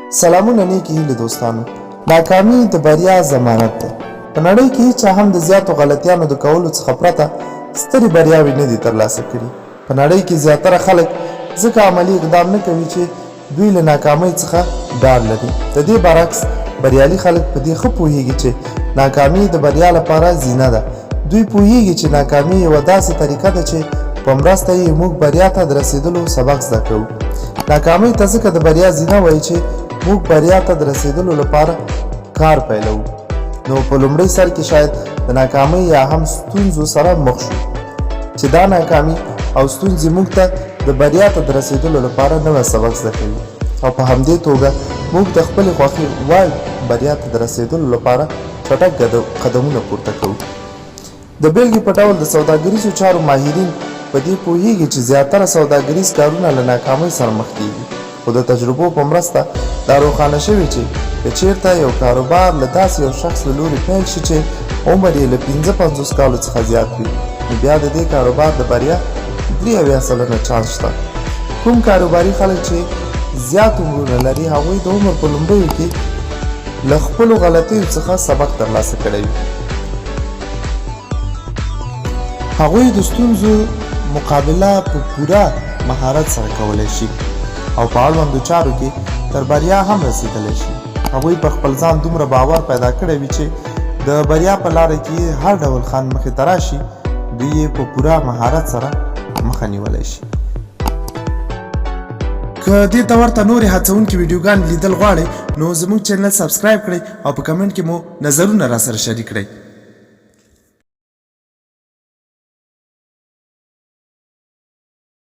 سلامونه نیکی هیلې دوستانو. ناکامي د بریا ضمانت ده. په نړۍ کې هیچا هم د زیاتو غلطیانو د کولو څخه پرته سترې بریاوې نه دي ترلاسه کړي. په نړۍ کې زیاتره خلک ځکه عملي اقدام نه کوي چې دوی له ناکامۍ څخه ډار لري. د دې برعکس بریالي خلک په دې ښه پوهیږي چې ناکامي د بریا لپاره زینه ده. دوی پوهیږي چې ناکامي یوه داسې طریقه ده چې په مرسته یې موږ بریا ته د رسېدلو سبق زده کوو. ناکامۍ ته ځکه د بریا زینه وایي چې موږ بریا ته د رسېدلو لپاره کار پیلوو. نو په لومړي سر کې شاید د ناکامۍ یا هم ستونزو سره مخ شو چې دا ناکامي او ستونزې موږ ته د بریا ته د رسېدلو لپاره نوی سبق زده کوي او په همدې توګه موږ د خپلې خوښې وړ بریا ته د رسېدلو لپاره چټک قدمونه پورته کوو. د بېلګې په ډول د سوداګریزو چارو ماهرین په دې پوهیږي چې زیاتره سوداګریز کارونه له ناکامۍ سره مخ کیږي، خو د تجربو په مرسته دا روښانه شوي چې که چیرته یو کاروبار له داسې یو شخص له لوري پیل شي چې عمر یې له 55 کالو څخه زیات وي، نو بیا د دې کاروبار د بریا 83% چانس شته. کوم کاروباري خلک چې زیات عمرونه لري هغوی د عمر په لومړیو کې له خپلو غلطیو څخه سبق ترلاسه کړی وي. هغوی د ستونزو مقابله په پوره مهارت سره کولی شي او په اړوندو چارو کې تر بریا هم رسېدلی شي. هغوی په خپل ځان دومره باور پیدا کړی وي چې د بریا په لاره کې هر ډول خنډ مخې ته راشي دوی یې په پوره مهارت سره مخه نیولی شي. که دې ته ورته نورې هڅونکې ویډیوګانې لیدل غواړئ نو زموږ چینل سبسکرایب کړئ او په کمنټ کې مو نظرونه راسره شریک کړئ.